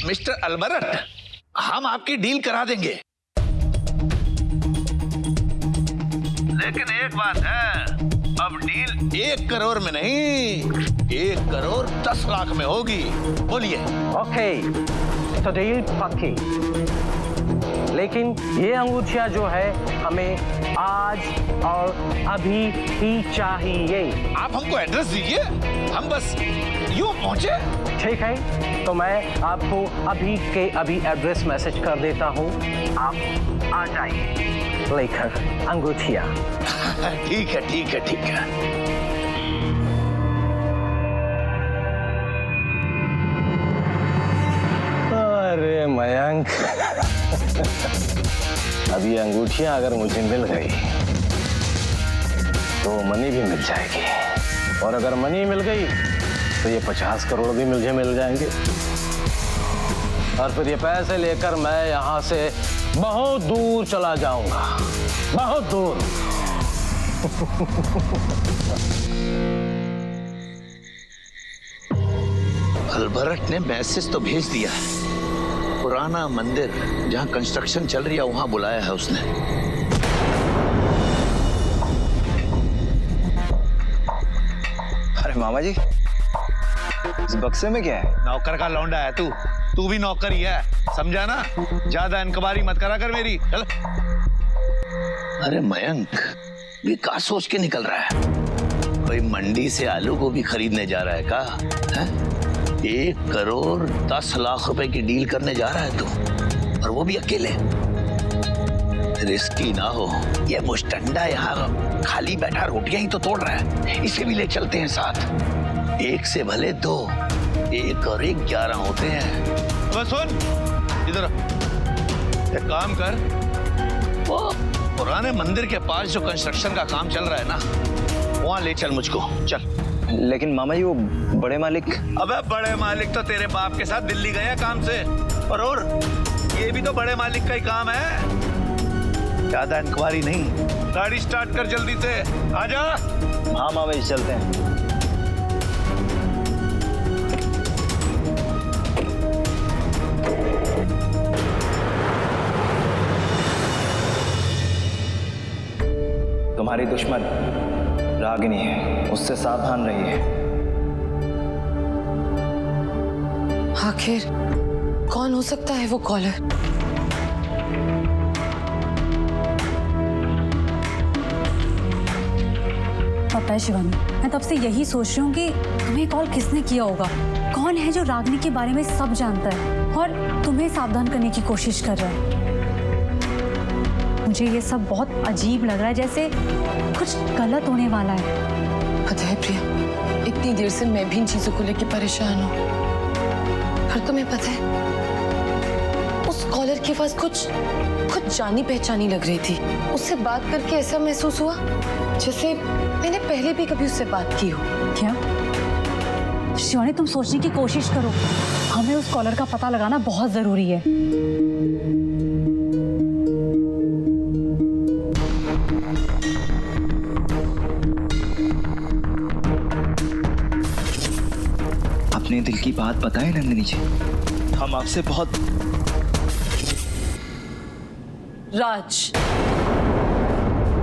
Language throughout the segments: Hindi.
मिस्टर अलबरट, हम आपकी डील करा देंगे, लेकिन एक बात है, अब डील 1 करोड़ में नहीं, 1 करोड़ 10 लाख में होगी। बोलिए। ओके, तो डील पक्की, लेकिन ये अंगूठिया जो है हमें आज और अभी ही चाहिए। आप हमको एड्रेस दीजिए, हम बस यूं पहुंचे। ठीक है, तो मैं आपको अभी के अभी एड्रेस मैसेज कर देता हूँ, आप आ जाइए लेकर अंगूठिया। ठीक है ठीक है ठीक है। अरे मयंक, अब ये अंगूठियां अगर मुझे मिल गई तो मनी भी मिल जाएगी, और अगर मनी मिल गई तो ये 50 करोड़ भी मुझे मिल जाएंगे, और फिर ये पैसे लेकर मैं यहाँ से बहुत दूर चला जाऊंगा, बहुत दूर। अलबरट ने मैसेज तो भेज दिया है, पुराना मंदिर जहां कंस्ट्रक्शन चल रही है वहां बुलाया है उसने। अरे मामा जी, इस बक्से में क्या है? नौकर का लौंडा है तू भी नौकर ही है, समझा ना? ज्यादा इनकबारी मत करा कर मेरी। चल। अरे मयंक, ये क्या सोच के निकल रहा है? कोई मंडी से आलू को भी खरीदने जा रहा है का? है? 1 करोड़ 10 लाख रुपए की डील करने जा रहा है तू, और वो भी अकेले। रिस्की ना हो, ये मुस्टंडा यहाँ खाली बैठा रोटियां ही तो तोड़ रहा है, इसे भी ले चलते हैं साथ। 1 से भले 2, 1 और 1 11 होते हैं। बस सुन, इधर एक काम कर, वो पुराने मंदिर के पास जो कंस्ट्रक्शन का काम चल रहा है ना, वहां ले चल मुझको। चल। लेकिन मामा जी, वो बड़े मालिक। अबे बड़े मालिक तो तेरे बाप के साथ दिल्ली गए हैं काम से, और ये भी तो बड़े मालिक का ही काम है। ज्यादा इंक्वायरी नहीं, गाड़ी स्टार्ट कर जल्दी से, आजा। हाँ मामा जी, चलते हैं। तुम्हारी दुश्मन रागिनी है, उससे सावधान रहिए। आखिर कौन हो सकता है वो कॉलर? पता है शिवानी, मैं तब से यही सोच रही हूँ कि तुम्हें कॉल किसने किया होगा, कौन है जो रागिनी के बारे में सब जानता है और तुम्हें सावधान करने की कोशिश कर रहा है। मुझे ये सब बहुत अजीब लग रहा है, जैसे कुछ गलत होने वाला है। पता है प्रिया, इतनी देर से मैं भी इन चीजों को लेकर परेशान हूँ, पर तुम्हें पता है उस कॉलर के पास कुछ जानी पहचानी लग रही थी। उससे बात करके ऐसा महसूस हुआ जैसे मैंने पहले भी कभी उससे बात की हो। क्या शिवानी, तुम सोचने की कोशिश करो, हमें उस कॉलर का पता लगाना बहुत जरूरी है। अपने दिल की बात बताएं नंदिनी जी, हम आपसे बहुत। राज,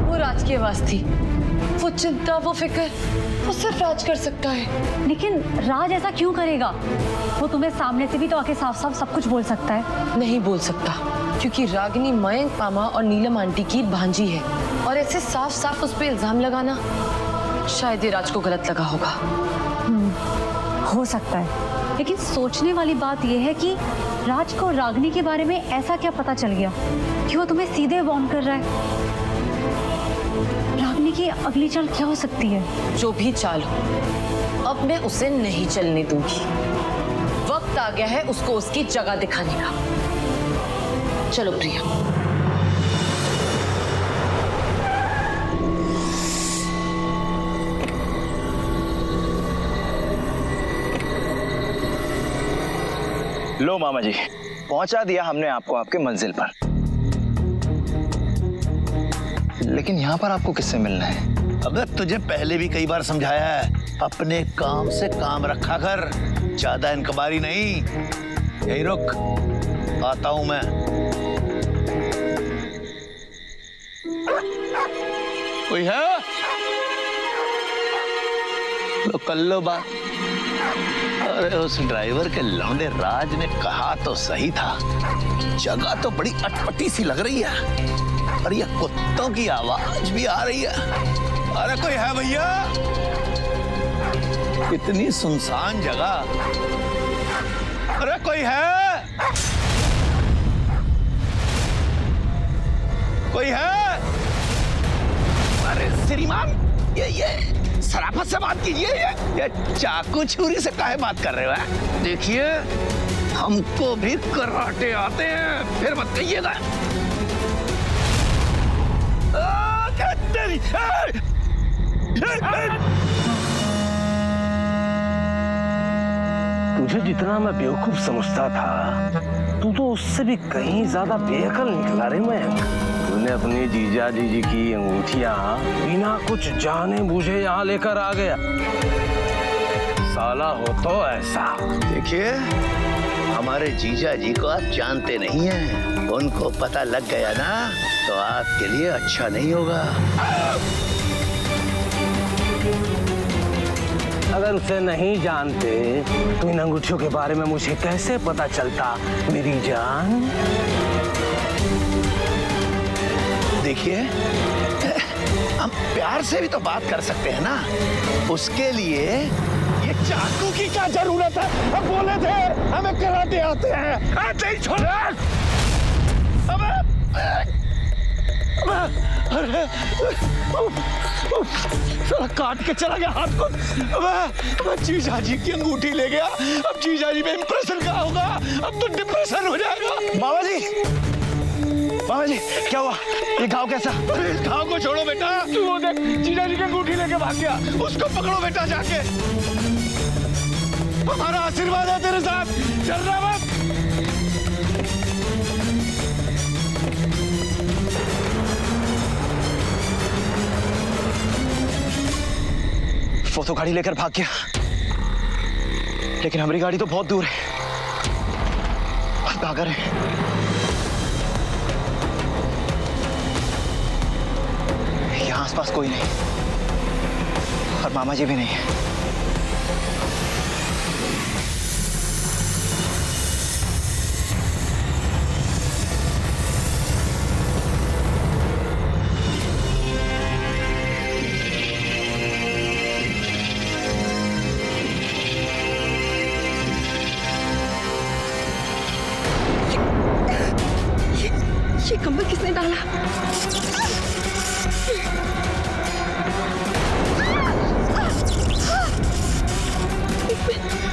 वो राज की आवाज थी, वो चिंता, वो फिक्र, वो सिर्फ राज कर सकता है। लेकिन राज ऐसा क्यों करेगा? वो तुम्हें सामने से भी तो आके साफ साफ सब कुछ बोल सकता है। नहीं बोल सकता, क्योंकि रागिनी मयंक मामा और नीलम आंटी की भांजी है, और ऐसे साफ साफ उस पर इल्जाम लगाना शायद ये राज को गलत लगा होगा। हो सकता है, लेकिन सोचने वाली बात यह है कि राज को रागिनी के बारे में ऐसा क्या पता चल गया कि वो तुम्हें सीधे वार्न कर रहा है। रागिनी की अगली चाल क्या हो सकती है? जो भी चाल हो, अब मैं उसे नहीं चलने दूंगी। वक्त आ गया है उसको उसकी जगह दिखाने का। चलो प्रिया। लो मामा जी, पहुंचा दिया हमने आपको आपके मंजिल पर। लेकिन यहाँ पर आपको किससे मिलना है? अबे तुझे पहले भी कई बार समझाया है, अपने काम से काम रखा कर, ज्यादा इनकबारी नहीं। यहीं रुक, आता हूं मैं। कोई है? लो कर लो बात। अरे उस ड्राइवर के लौंडे राज ने कहा तो सही था, जगह तो बड़ी अटपटी सी लग रही है, और ये कुत्तों की आवाज भी आ रही है। अरे कोई है भैया? इतनी सुनसान जगह, अरे कोई है? कोई है? अरे श्रीमान, ये शराफत से बात कीजिए। ये चाकू छुरी से काहे बात कर रहे हो? देखिए, हमको भी कराटे आते हैं, फिर मत कहिएगा। तुझे जितना मैं बेवकूफ समझता था, तू तो उससे भी कहीं ज्यादा बेअकल निकला रे। मैं तूने अपनी जीजा जी की अंगूठियां बिना कुछ जाने बूझे यहाँ लेकर आ गया। साला हो तो ऐसा। देखिए, हमारे जीजा जी को आप जानते नहीं हैं, उनको पता लग गया ना तो आपके लिए अच्छा नहीं होगा। अगर उसे नहीं जानते तो इन अंगूठियों के बारे में मुझे कैसे पता चलता मेरी जान? देखिए, हम प्यार से भी तो बात कर सकते हैं ना, उसके लिए ये चाकू की क्या जरूरत है? हम बोले थे हमें कराटे आते हैं। नहीं छोड़े। अरे साला काट के चला गया हाथ को। अब जीजा जी की अंगूठी ले गया, अब जीजा जी में इंप्रेशन क्या होगा? अब तो डिप्रेशन हो जाएगा। बाबा जी क्या हुआ? ये घाव कैसा? अरे इस घाव को छोड़ो बेटा, तू वो देख, जीजा जी की अंगूठी लेके भाग गया, उसको पकड़ो बेटा जाके। हमारा आशीर्वाद है तेरे साथ, डरना मत। वो तो गाड़ी लेकर भाग गया, लेकिन हमारी गाड़ी तो बहुत दूर है। अब कहाँ करें? यहाँ आसपास कोई नहीं, और मामा जी भी नहीं है। ये कंबल किसने डाला?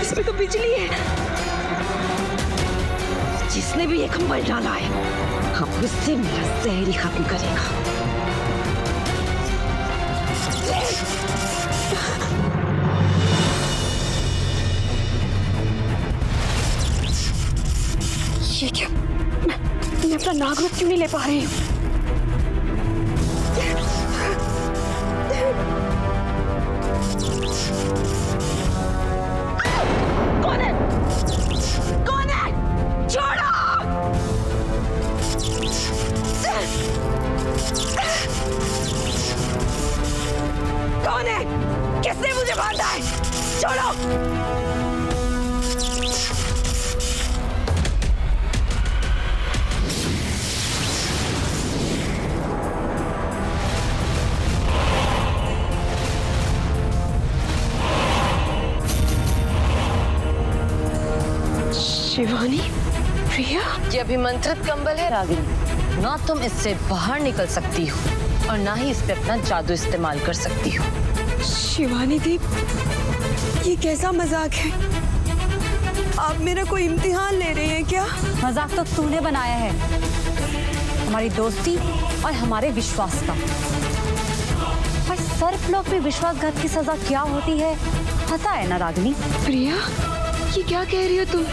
इसमें तो बिजली है। जिसने भी ये कंबल डाला है, हम उससे मेरा जहर ही खत्म करेगा। ये क्या? मैं अपना नागरूप क्यों नहीं ले पा रही हूँ? कौन है? कौन है? छोड़ो! कौन है? किसने मुझे बांधा है? छोड़ो! शिवानी, प्रिया, ये अभिमंत्रित कंबल है रागिनी, ना तुम इससे बाहर निकल सकती हो और ना ही इस पे अपना जादू इस्तेमाल कर सकती हो। शिवानी दी, ये कैसा मजाक है? आप मेरा कोई इम्तिहान ले रहे हैं क्या? मजाक तो तूने बनाया है, हमारी दोस्ती और हमारे विश्वास का। पर सर्पलोक में विश्वासघात की सजा क्या होती है पता है ना रागिनी? प्रिया, ये क्या कह रही हो तुम?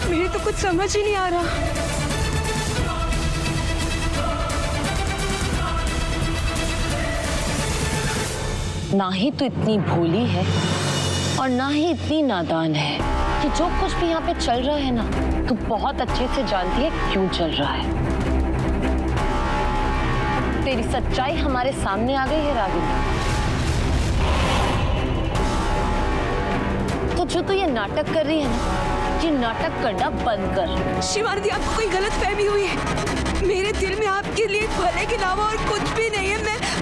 मेरे तो कुछ समझ ही नहीं आ रहा। ना ही तो इतनी भोली है और ना ही इतनी नादान है कि जो कुछ भी यहाँ पे चल रहा है ना, तू बहुत अच्छे से जानती है क्यों चल रहा है। तेरी सच्चाई हमारे सामने आ गई है रागिनी। तो जो तू ये नाटक कर रही है ना, ये नाटक करना बंद कर। शिवानी, आपको कोई गलत फहमी हुई है। मेरे दिल में आपके लिए भले के अलावा और कुछ भी नहीं है।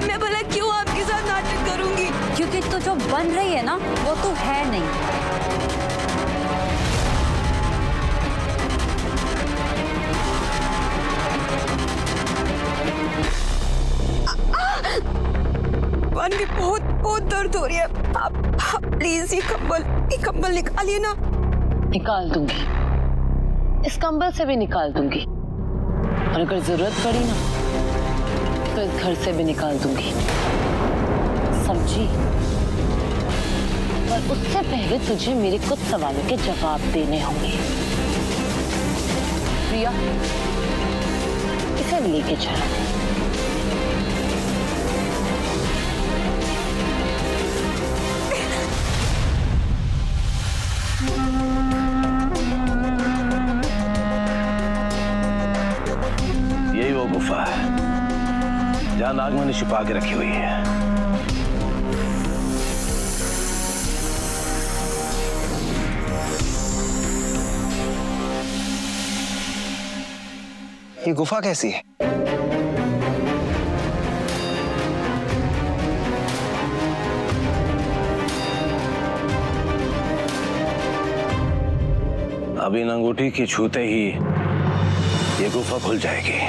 मैं भला क्यों आपके साथ नाटक करूंगी? क्योंकि तू जो बन रही है ना, वो तू है नहीं। वानी, बहुत दर्द हो रही है। आप प्लीज ये कंबल निकालिए ना। निकाल दूंगी, इस कंबल से भी निकाल दूंगी, और अगर जरूरत पड़ी ना तो इस घर से भी निकाल दूंगी, समझी? पर उससे पहले तुझे मेरे कुछ सवालों के जवाब देने होंगे। प्रिया, इसे लेके चलो। यही वो गुफा है जहां नागमणि छुपा के रखी हुई है। ये गुफा कैसी है? अब इन अंगूठी की छूते ही ये गुफा खुल जाएगी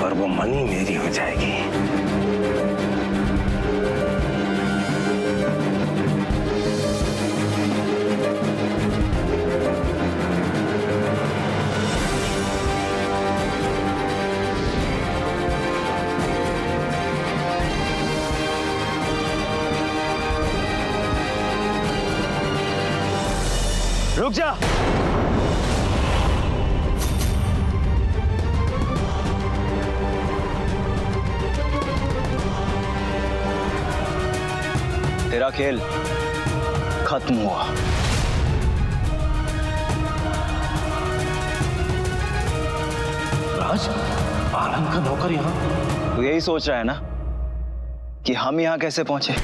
और वो मणि मेरी हो जाएगी। रुक जा। तेरा खेल खत्म हुआ। राज, आनंद का नौकर यहाँ? तू यही सोच रहा है ना कि हम यहाँ कैसे पहुंचे,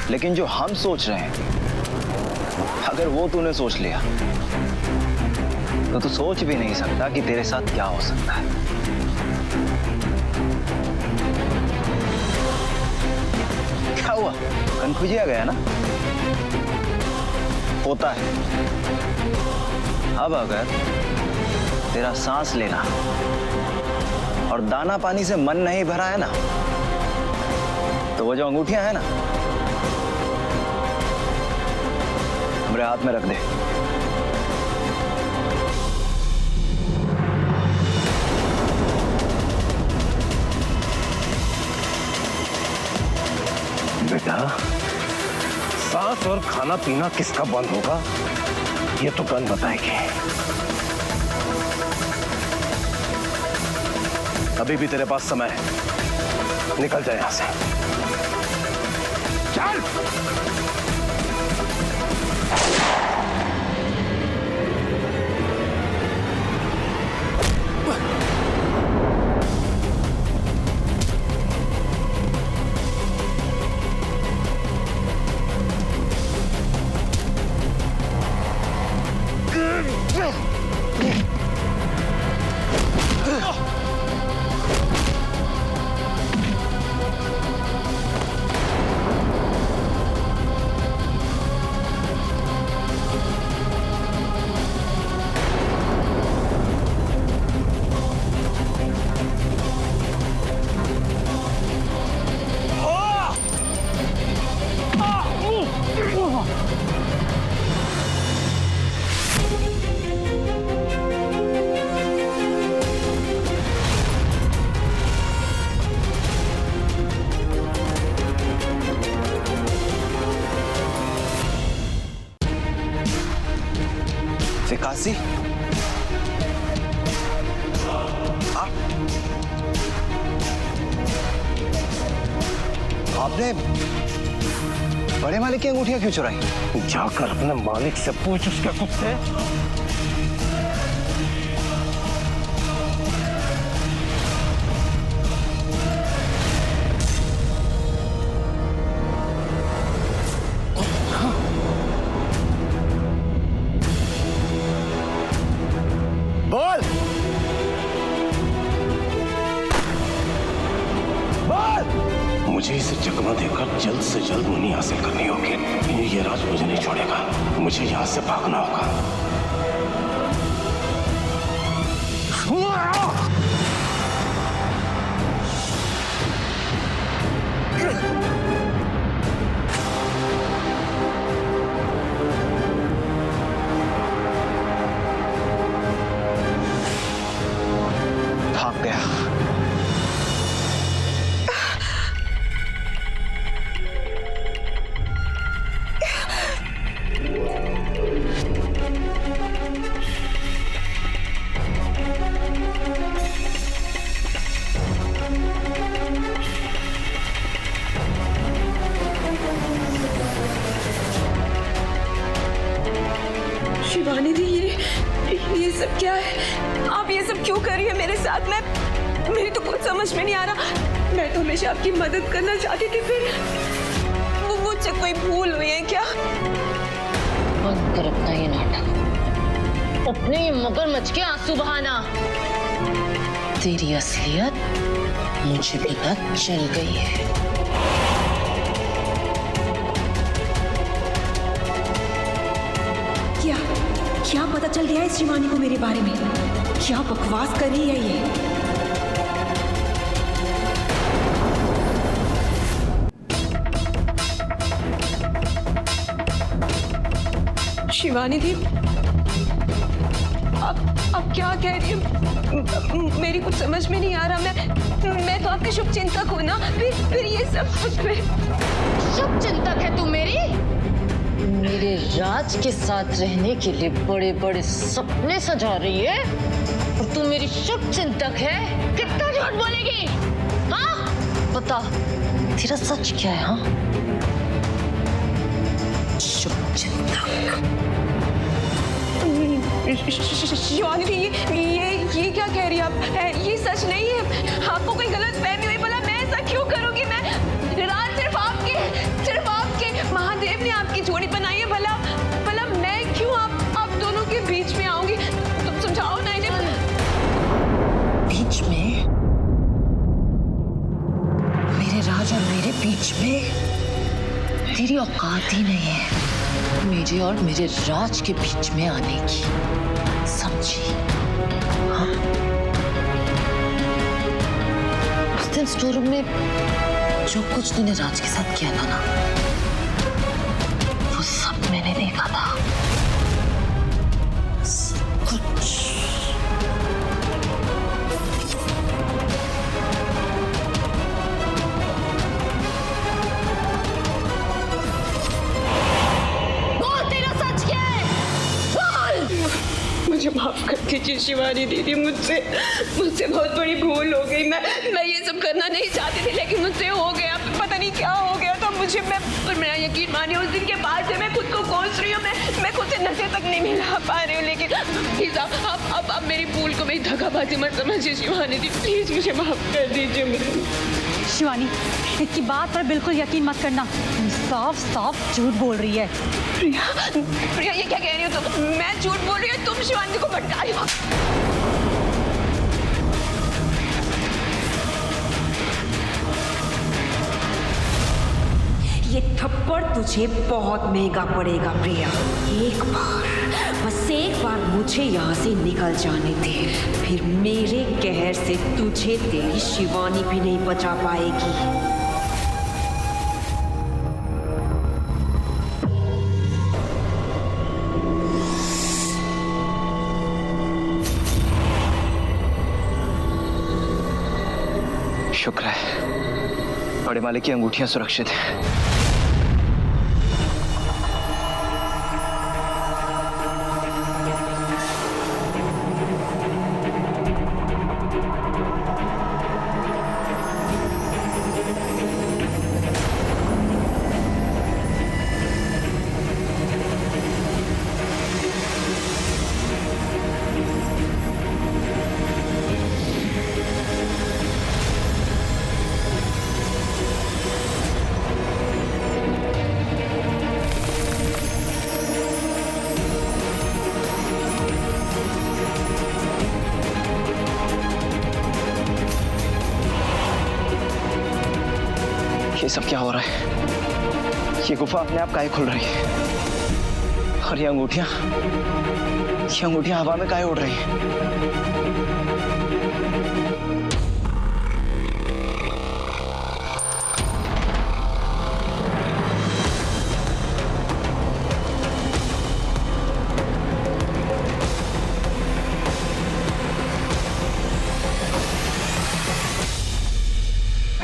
लेकिन जो हम सोच रहे हैं अगर वो तूने सोच लिया तो तू सोच भी नहीं सकता कि तेरे साथ क्या हो सकता है। क्या हुआ? कंफ्यूज आ गया ना? होता है। अब अगर तेरा सांस लेना और दाना पानी से मन नहीं भरा है ना, तो वो जो अंगूठियां है ना, मेरे हाथ में रख दे। बेटा, सांस और खाना पीना किसका बंद होगा, ये तो गन बताएगी। अभी भी तेरे पास समय है, निकल जाए यहां से। चल! विकास जी, आपने बड़े मालिक की अंगूठियां क्यों चुराई? जाकर अपने मालिक से पूछ उसके कुत्ते। बोल बोल। मुझे इसे चकमा देकर जल्द से जल्द मुनि हासिल करनी होगी। ये राज मुझे नहीं छोड़ेगा, मुझे यहाँ से भागना होगा। भाग गया। शिवानी दी, ये सब क्या है? आप ये सब क्यों कर रही है मेरे साथ? मेरी तो कुछ समझ में नहीं आ रहा। मैं तो हमेशा आपकी मदद करना चाहती थी, फिर वो मुझसे कोई भूल हुई है क्या? बंद कर अपना ये नाटक, अपने ये मगरमच्छ के आंसू बहाना। तेरी असलियत मुझे पता चल गई है। क्या पता चल गया है शिवानी को मेरे बारे में? क्या बकवास कर रही है ये? शिवानी दी, आप क्या कह रही हैं? मेरी कुछ समझ में नहीं आ रहा। मैं तो आपकी शुभ चिंतक हूँ ना, फिर ये सब कुछ में। शुभ चिंतक है तू मेरी? मेरे राज के साथ रहने के लिए बड़े बड़े सपने सजा रही है और तू मेरी शुभ चिंतक है? कितना झूठ बोलेगी? हाँ बता, तेरा सच क्या है? हाँ, शुभ चिंतक। शिवानी दी, ये क्या कह रही है आप? ये सच नहीं है। आपको कोई गलत फहमी हुई। भला मैं ऐसा क्यों करूंगी? मैं राज सिर्फ आपके महादेव ने आपकी जोड़ी बनाई है। भला मैं क्यों आप दोनों के बीच में आऊंगी? तुम समझाओ ना इन्हें। बीच में? मेरे राज और मेरे बीच में तेरी औकात ही नहीं है मेरे और मेरे राज के बीच में आने की, समझी? हाँ? उस दिन स्टोर रूम में जो कुछ तूने राज के साथ किया था ना, वो सब मैंने देखा था। सब कुछ। बोल, तेरा सच क्या है? बोल। मुझे माफ कर दीजिए शिवानी दीदी, मुझसे बहुत बड़ी भूल हो गई। मैं ये सब करना नहीं चाहती थी, लेकिन मुझसे हो गया। पता नहीं क्या हो गया था मुझे। और मेरा यकीन मानिए, उस दिन के बाद से मैं खुद को कोस रही हूँ। मैं खुद से नशे तक नहीं मिला पा रही हूँ। लेकिन प्लीज आप मेरी भूल को मेरी धगाबाजी मत समझिए शिवानी दी। प्लीज मुझे माफ कर दीजिए। शिवानी, इसकी बात पर बिल्कुल यकीन मत करना। साफ साफ झूठ बोल रही है। प्रिया, ये क्या कह रही हो तुम? मैं झूठ बोल रही हूँ? तुम शिवानी को भटका रही हो। ये थप्पड़ तुझे बहुत महंगा पड़ेगा प्रिया। बस एक बार मुझे यहाँ से निकल जाने दे, फिर मेरे कहर से तुझे तेरी शिवानी भी नहीं बचा पाएगी। शुक्र है बड़े मालिक की अंगूठियां सुरक्षित हैं। ये सब क्या हो रहा है? ये गुफा अपने आप काहे खुल रही है? और ये अंगूठियां हवा में काहे उड़ रही हैं?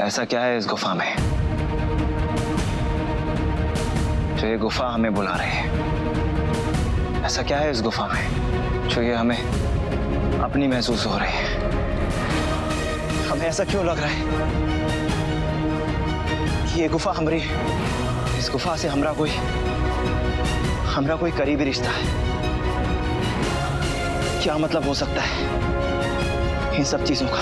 ऐसा क्या है इस गुफा में जो ये गुफा हमें बुला रही है? ऐसा क्या है इस गुफा में जो ये हमें अपनी महसूस हो रही है? हमें ऐसा क्यों लग रहा है कि ये गुफा हमारी, इस गुफा से हमरा कोई करीबी रिश्ता है? क्या मतलब हो सकता है इन सब चीजों का?